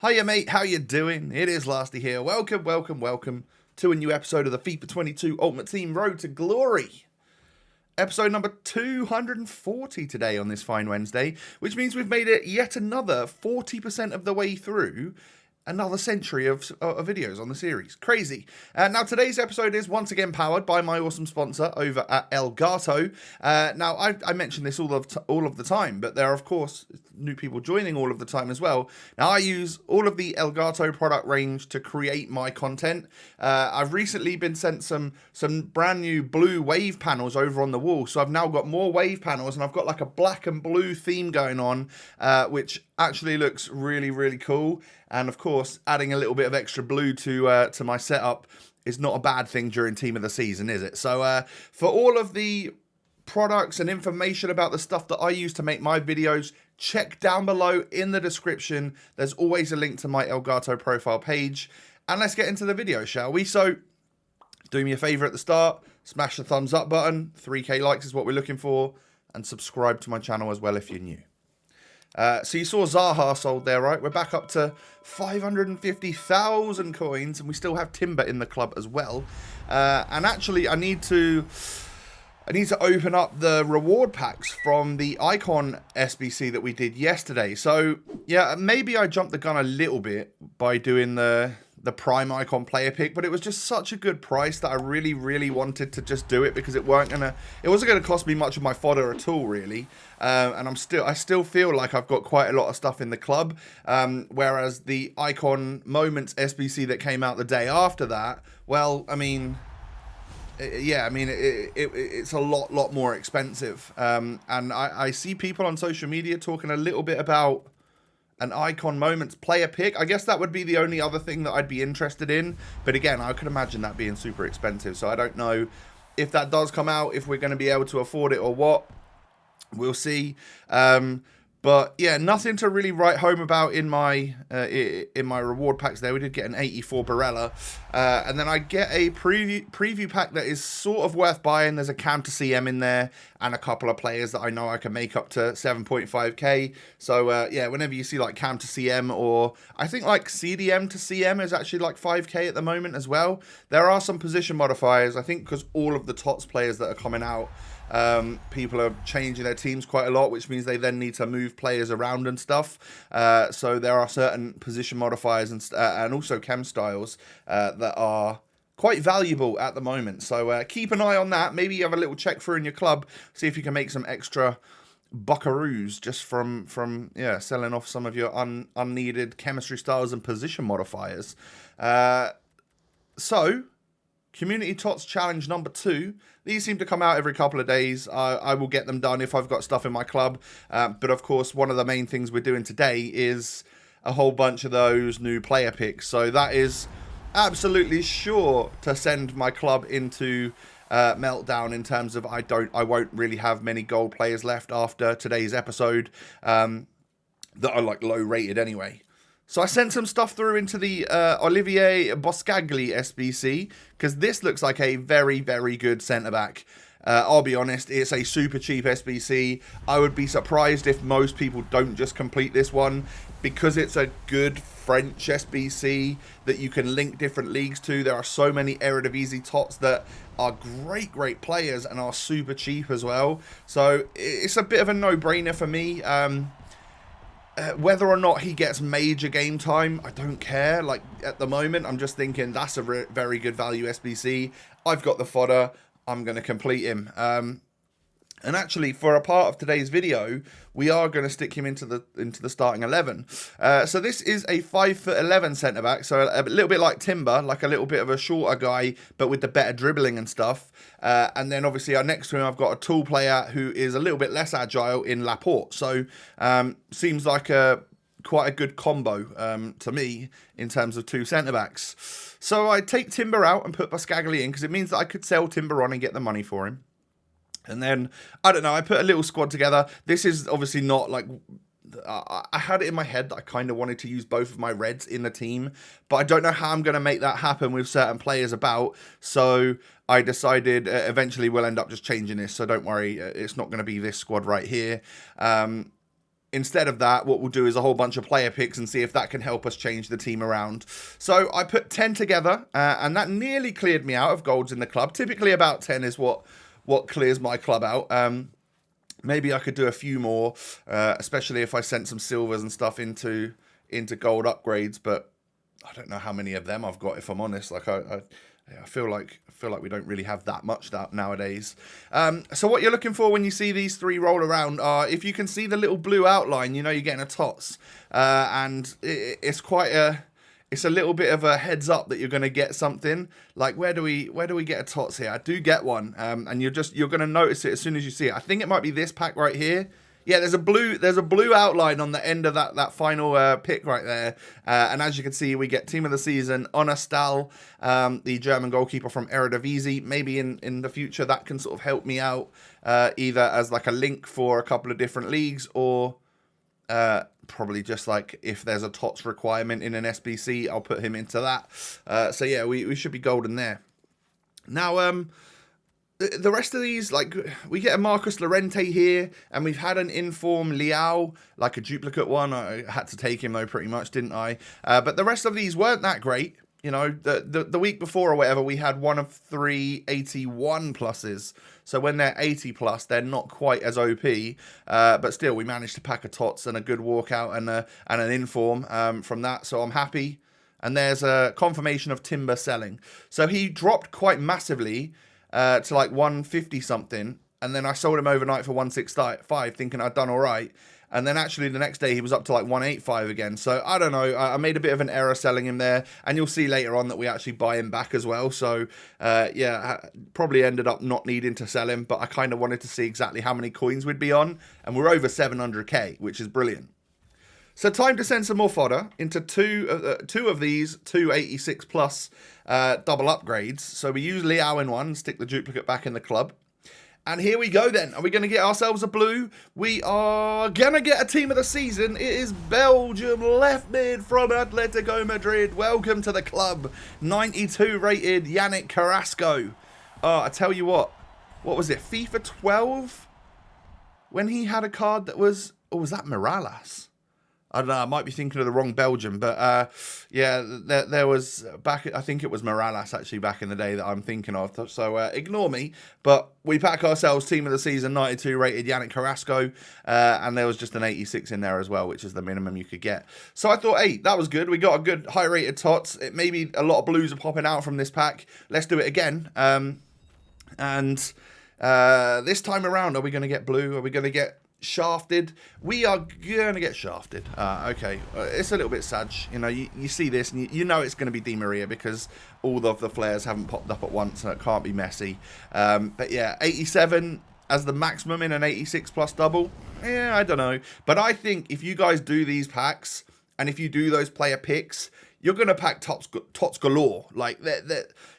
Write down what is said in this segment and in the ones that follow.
Hiya mate, how you doing? It is Lasty here. Welcome to a new episode of the FIFA 22 Ultimate Team Road to Glory. Episode number 240 today on this fine Wednesday, which means we've made it yet another 40% of the way through another century of videos on the series. Crazy. Now, today's episode is once again powered by my awesome sponsor over at Elgato. Now, I mention this all of the time, but there are, of course, new people joining all of the time as well. Now, I use all of the Elgato product range to create my content. I've recently been sent some brand new blue wave panels over on the wall, so I've now got more wave panels, and I've got like a black and blue theme going on, which actually looks really, really cool. And of course, adding a little bit of extra blue to my setup is not a bad thing during Team of the Season, is it? So for all of the products and information about the stuff that I use to make my videos, check down below in the description. There's always a link to my Elgato profile page. And let's get into the video, shall we? So do me a favor at the start, smash the thumbs up button. 3K likes is what we're looking for. And subscribe to my channel as well if you're new. So you saw Zaha sold there, right? We're back up to 550,000 coins, and we still have Timber in the club as well. And actually, I need to open up the reward packs from the Icon SBC that we did yesterday. So yeah, maybe I jumped the gun a little bit by doing the Prime Icon player pick, but it was just such a good price that I really wanted to just do it, because it wasn't gonna cost me much of my fodder at all, really. And I still feel like I've got quite a lot of stuff in the club. Whereas the Icon Moments SBC that came out the day after that, well, I mean, yeah, I mean, it's a lot more expensive. And I see people on social media talking a little bit about an Icon Moments player pick. I guess that would be the only other thing that I'd be interested in. But again, I could imagine that being super expensive. So I don't know if that does come out, if we're going to be able to afford it or what. We'll see. But yeah, nothing to really write home about in my reward packs there. We did get an 84 Barella. And then I get a preview pack that is sort of worth buying. There's a Cam to CM in there and a couple of players that I know I can make up to 7.5k. So yeah, whenever you see like Cam to CM, or I think like CDM to CM is actually like 5k at the moment as well. There are some position modifiers, I think, because all of the TOTS players that are coming out, people are changing their teams quite a lot, which means they then need to move players around and stuff. So there are certain position modifiers and also chem styles that are quite valuable at the moment. So keep an eye on that. Maybe you have a little check through in your club, see if you can make some extra buckaroos just from selling off some of your unneeded chemistry styles and position modifiers. So Community TOTS Challenge number 2. These seem to come out every couple of days. I will get them done if I've got stuff in my club. But of course, one of the main things we're doing today is a whole bunch of those new player picks. So that is absolutely sure to send my club into meltdown in terms of I won't really have many gold players left after today's episode that are like low rated anyway. So I sent some stuff through into the Olivier Boscagli SBC, because this looks like a very good centre-back. I'll be honest, it's a super cheap SBC. I would be surprised if most people don't just complete this one, because it's a good French SBC that you can link different leagues to. There are so many Eredivisie TOTS that are great players and are super cheap as well. So it's a bit of a no-brainer for me. Whether or not he gets major game time, I don't care. Like, at the moment, I'm just thinking that's a very good value SBC. I've got the fodder. I'm going to complete him. And actually, for a part of today's video, we are going to stick him into the starting 11. So this is a 5'11" centre-back, so a little bit like Timber, like a little bit of a shorter guy, but with the better dribbling and stuff. And then obviously next to him, I've got a tall player who is a little bit less agile in Laporte. So seems like quite a good combo to me in terms of two centre-backs. So I take Timber out and put Boscagli in, because it means that I could sell Timber on and get the money for him. And then, I don't know, I put a little squad together. This is obviously not like... I had it in my head that I kind of wanted to use both of my reds in the team, but I don't know how I'm going to make that happen with certain players about. So I decided eventually we'll end up just changing this. So don't worry, it's not going to be this squad right here. instead of that, what we'll do is a whole bunch of player picks and see if that can help us change the team around. So I put 10 together, and that nearly cleared me out of golds in the club. Typically about 10 is what clears my club out. Maybe I could do a few more, especially if I sent some silvers and stuff into gold upgrades. But I don't know how many of them I've got, if I'm honest. Like I feel like we don't really have that much nowadays. So what you're looking for when you see these three roll around are, if you can see the little blue outline, you know you're getting a TOTS, and it's quite a. It's a little bit of a heads up that you're going to get something. Like, where do we get a TOTS here? I do get one, and you're going to notice it as soon as you see it. I think it might be this pack right here. Yeah, there's a blue outline on the end of that final pick right there. And as you can see, we get Team of the Season, Onostal, the German goalkeeper from Eredivisie. Maybe in the future that can sort of help me out, either as like a link for a couple of different leagues, or probably just like if there's a TOTS requirement in an SBC, I'll put him into that. So yeah, we should be golden there. Now, the rest of these, like, we get a Marcus Llorente here, and we've had an inform Leao, like a duplicate one. I had to take him though, pretty much, didn't I? But the rest of these weren't that great. You know, the week before or whatever, we had one of 3 81 pluses. So when they're 80 plus, they're not quite as OP. But still, we managed to pack a TOTS and a good walkout and an inform from that. So I'm happy. And there's a confirmation of Timber selling. So he dropped quite massively to like 150 something. And then I sold him overnight for 165, thinking I'd done all right. And then actually the next day he was up to like 185 again. So I don't know. I made a bit of an error selling him there. And you'll see later on that we actually buy him back as well. So yeah, probably ended up not needing to sell him. But I kind of wanted to see exactly how many coins we'd be on. And we're over 700k, which is brilliant. So time to send some more fodder into two of these 286 plus double upgrades. So we use Leao in one, stick the duplicate back in the club. And here we go then. Are we going to get ourselves a blue? We are going to get a team of the season. It is Belgium left mid from Atletico Madrid. Welcome to the club. 92 rated Yannick Carrasco. I tell you what was it? FIFA 12? When he had a card that was, or was that Morales? I don't know, I might be thinking of the wrong Belgium, but yeah, there was back, I think it was Morales actually back in the day that I'm thinking of, so ignore me. But we pack ourselves team of the season, 92 rated Yannick Carrasco, and there was just an 86 in there as well, which is the minimum you could get. So I thought, hey, that was good. We got a good high rated TOTS. It maybe a lot of blues are popping out from this pack. Let's do it again. And this time around, are we going to get blue? Are we going to get shafted? We are gonna get shafted. Okay, it's a little bit sad. You know, you see this and you know it's going to be Di Maria because all of the flares haven't popped up at once and it can't be Messi. But yeah, 87 as the maximum in an 86 plus double. Yeah, I don't know. But I think if you guys do these packs and if you do those player picks, you're going to pack TOTS galore. Like,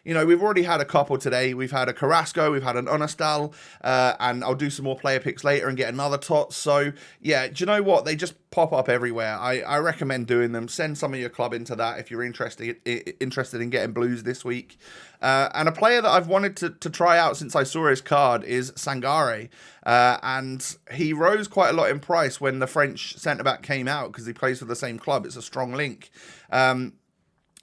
you know, we've already had a couple today. We've had a Carrasco, we've had an Onostal, and I'll do some more player picks later and get another TOTS. So, yeah, do you know what? They just pop up everywhere. I recommend doing them. Send some of your club into that if you're interested in getting blues this week. And a player that I've wanted to try out since I saw his card is Sangare. And he rose quite a lot in price when the French centre-back came out because he plays for the same club. It's a strong link.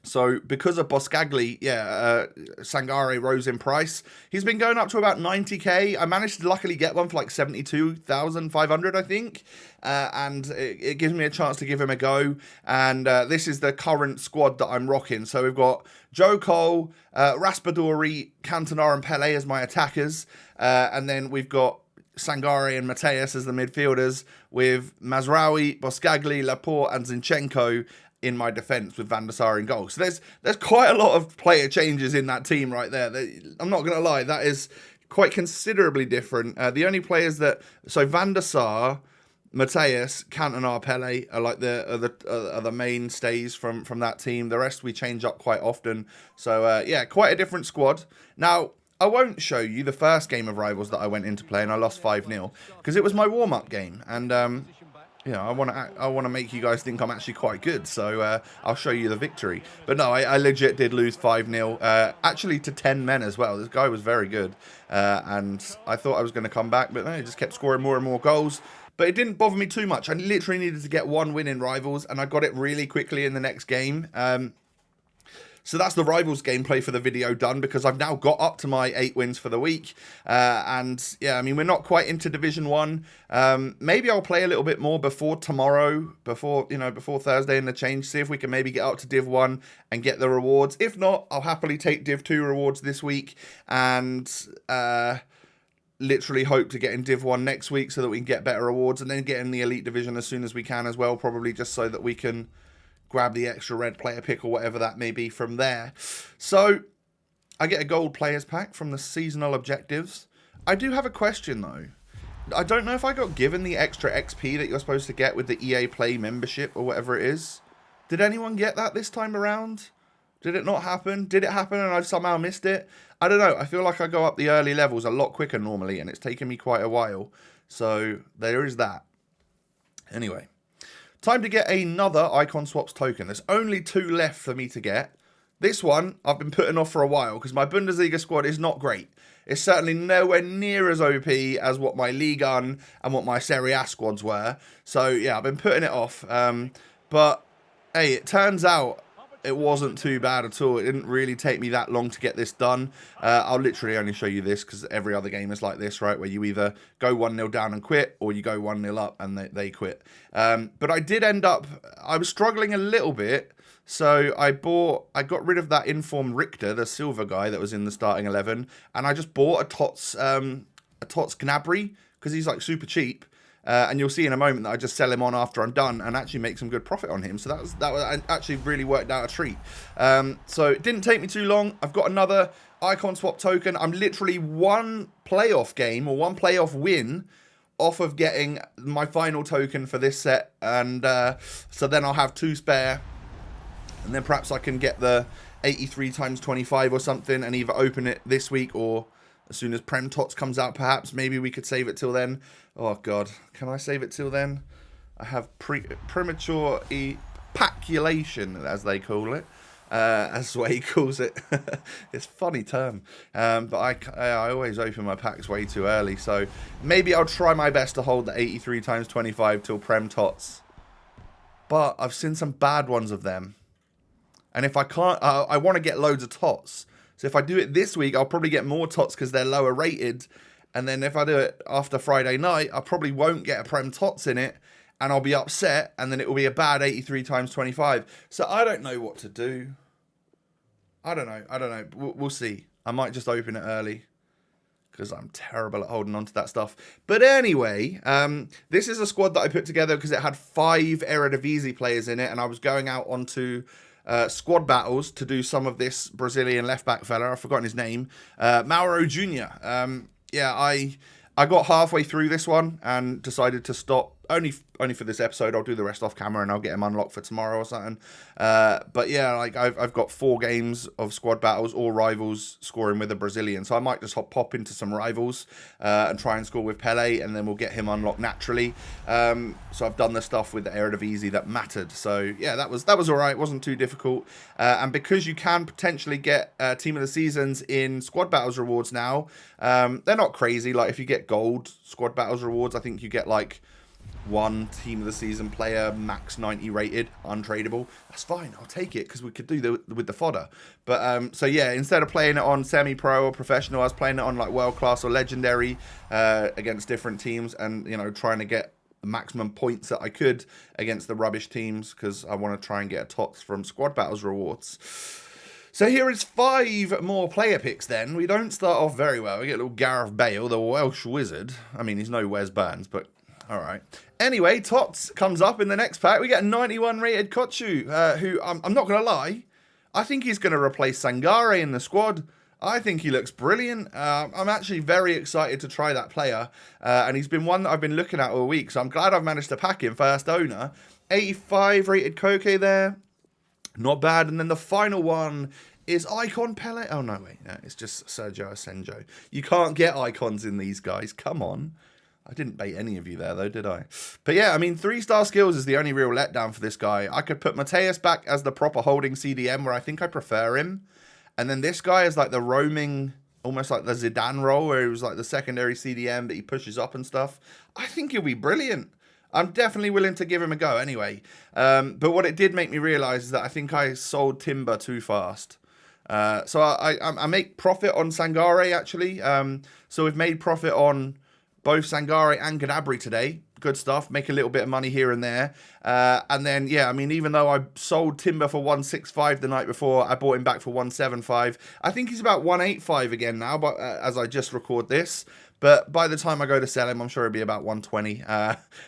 So because of Boscagli, yeah, Sangare rose in price. He's been going up to about 90k. I managed to luckily get one for like 72,500, I think. And it gives me a chance to give him a go. And this is the current squad that I'm rocking. So we've got Joe Cole, Raspadori, Cantona and Pele as my attackers. And then we've got Sangare and Mateus as the midfielders, with Mazraoui, Boscagli, Laporte and Zinchenko in my defence with Van der Sar in goal. So there's quite a lot of player changes in that team right there. I'm not going to lie, that is quite considerably different. The only players so Van der Sar, Mateus, Cantona, Pele are like the mainstays from that team. The rest we change up quite often. So yeah, quite a different squad. Now, I won't show you the first game of Rivals that I went into play and I lost 5-0 because it was my warm-up game. And you know, I want to make you guys think I'm actually quite good, so I'll show you the victory. But no, I legit did lose 5-0, actually to 10 men as well. This guy was very good, and I thought I was going to come back, but no, he just kept scoring more and more goals. But it didn't bother me too much. I literally needed to get one win in Rivals, and I got it really quickly in the next game. So that's the Rivals gameplay for the video done, because I've now got up to my 8 wins for the week. And yeah, I mean, we're not quite into Division 1. Maybe I'll play a little bit more before tomorrow, before Thursday in the change, see if we can maybe get up to Div 1 and get the rewards. If not, I'll happily take Div 2 rewards this week and literally hope to get in Div 1 next week so that we can get better rewards, and then get in the Elite Division as soon as we can as well, probably just so that we can grab the extra red player pick or whatever that may be from there. So I get a gold players pack from the seasonal objectives. I do have a question though. I don't know if I got given the extra XP that you're supposed to get with the EA Play membership or whatever it is. Did anyone get that this time around? Did it not happen? Did it happen and I somehow missed it? I don't know. I feel like I go up the early levels a lot quicker normally, and it's taken me quite a while. So there is that. Anyway. Time to get another Icon Swaps token. There's only 2 left for me to get. This one I've been putting off for a while because my Bundesliga squad is not great. It's certainly nowhere near as OP as what my Ligue 1 and what my Serie A squads were. So yeah, I've been putting it off. But hey, it turns out it wasn't too bad at all. It didn't really take me that long to get this done. I'll literally only show you this because every other game is like this, right? Where you either go 1-0 down and quit, or you go 1-0 up and they quit. But I did end up, I was struggling a little bit. So I got rid of that Inform Richter, the silver guy that was in the starting 11. And I just bought a TOTS Gnabry because he's like super cheap. And you'll see in a moment that I just sell him on after I'm done and actually make some good profit on him. So that actually really worked out a treat. So it didn't take me too long. I've got another Icon Swap token. I'm literally 1 playoff game or 1 playoff win off of getting my final token for this set. And so then I'll have 2 spare. And then perhaps I can get the 83 times 25 or something and either open it this week or as soon as Prem TOTS comes out, perhaps. Maybe we could save it till then. Oh, God. Can I save it till then? I have premature ejaculation, as they call it. That's what he calls it. It's a funny term. But I always open my packs way too early. So maybe I'll try my best to hold the 83 times 25 till Prem TOTS. But I've seen some bad ones of them. And if I can't, I want to get loads of TOTS. So if I do it this week, I'll probably get more TOTS because they're lower rated. And then if I do it after Friday night, I probably won't get a Prem TOTS in it. And I'll be upset. And then it will be a bad 83 times 25. So I don't know what to do. I don't know. We'll see. I might just open it early. Because I'm terrible at holding on to that stuff. But anyway, this is a squad that I put together because it had 5 Eredivisie players in it. And I was going out onto squad battles to do some of this Brazilian left-back fella. I've forgotten his name. Mauro Jr. Yeah, I got halfway through this one and decided to stop. Only for this episode. I'll do the rest off camera and I'll get him unlocked for tomorrow or something. But yeah, like I've got 4 games of squad battles, all rivals scoring with a Brazilian. So I might just pop into some rivals and try and score with Pele, and then we'll get him unlocked naturally. So I've done the stuff with the Eredivisie that mattered. So yeah, that was all right. It wasn't too difficult. And because you can potentially get Team of the Seasons in squad battles rewards now, they're not crazy. Like if you get gold squad battles rewards, I think you get like 1 Team of the Season player, max 90 rated, untradeable. That's fine. I'll take it because we could do with the fodder. But so yeah, instead of playing it on semi-pro or professional, I was playing it on like world class or legendary against different teams, and trying to get the maximum points that I could against the rubbish teams because I want to try and get a TOTS from squad battles rewards. So here is 5 more player picks then. We don't start off very well. We get little Gareth Bale, the Welsh wizard. I mean, he's no Wes Burns, but all right. Anyway, TOTS comes up in the next pack. We get a 91 rated Kochu, who I'm not going to lie, I think he's going to replace Sangare in the squad. I think he looks brilliant. I'm actually very excited to try that player. And he's been one that I've been looking at all week. So I'm glad I've managed to pack him first owner. 85 rated Koke there. Not bad. And then the final one is Icon Pele. Oh, no, wait. No, it's just Sergio Asenjo. You can't get icons in these guys. Come on. I didn't bait any of you there, though, did I? But yeah, I mean, 3-star skills is the only real letdown for this guy. I could put Mateus back as the proper holding CDM, where I think I prefer him. And then this guy is like the roaming almost like the Zidane role, where he was like the secondary CDM, but he pushes up and stuff. I think he'll be brilliant. I'm definitely willing to give him a go anyway. But what it did make me realise is that I think I sold Timber too fast. So I make profit on Sangare, actually. So we've made profit on both Sangare and Gnabry today. Good stuff. Make a little bit of money here and there. And then, yeah, I mean, even though I sold Timber for 165 the night before, I bought him back for 175. I think he's about 185 again now, but as I just record this. But by the time I go to sell him, I'm sure it'll be about 120,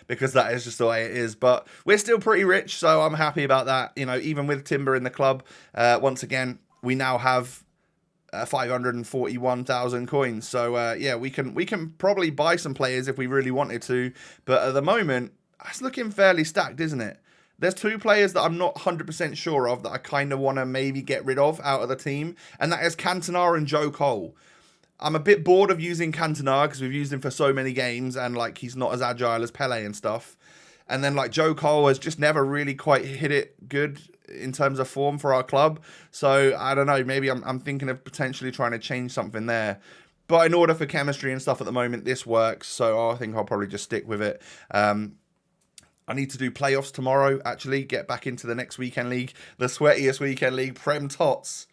because that is just the way it is. But we're still pretty rich, so I'm happy about that. You know, even with Timber in the club, once again, we now have 541,000 coins. So yeah, we can probably buy some players if we really wanted to. But at the moment, it's looking fairly stacked, isn't it? There's two players that I'm not 100% sure of that I kind of want to maybe get rid of out of the team, and that is Cantona and Joe Cole. I'm a bit bored of using Cantona because we've used him for so many games, and like he's not as agile as Pele and stuff. And then like Joe Cole has just never really quite hit it good in terms of form for our club. So I don't know, maybe I'm thinking of potentially trying to change something there. But in order for chemistry and stuff at the moment, this works. So I think I'll probably just stick with it. I need to do playoffs tomorrow, actually, get back into the next weekend league, the sweatiest weekend league, Prem TOTS.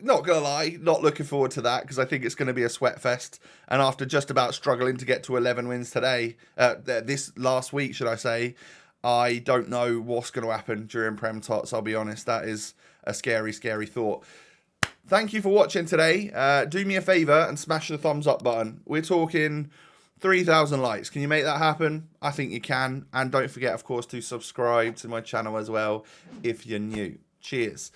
Not gonna lie, not looking forward to that because I think it's going to be a sweat fest. And after just about struggling to get to 11 wins today, this last week, should I say, I don't know what's going to happen during Prem Tots. I'll be honest, that is a scary, scary thought. Thank you for watching today. Do me a favour and smash the thumbs up button. We're talking 3,000 likes. Can you make that happen? I think you can. And don't forget, of course, to subscribe to my channel as well if you're new. Cheers.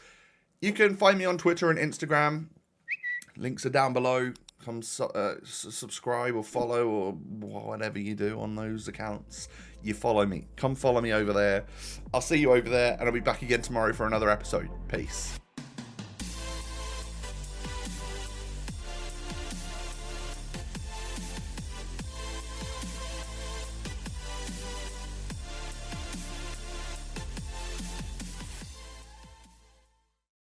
You can find me on Twitter and Instagram. Links are down below. Come subscribe or follow or whatever you do on those accounts. You follow me. Come follow me over there. I'll see you over there, and I'll be back again tomorrow for another episode. Peace.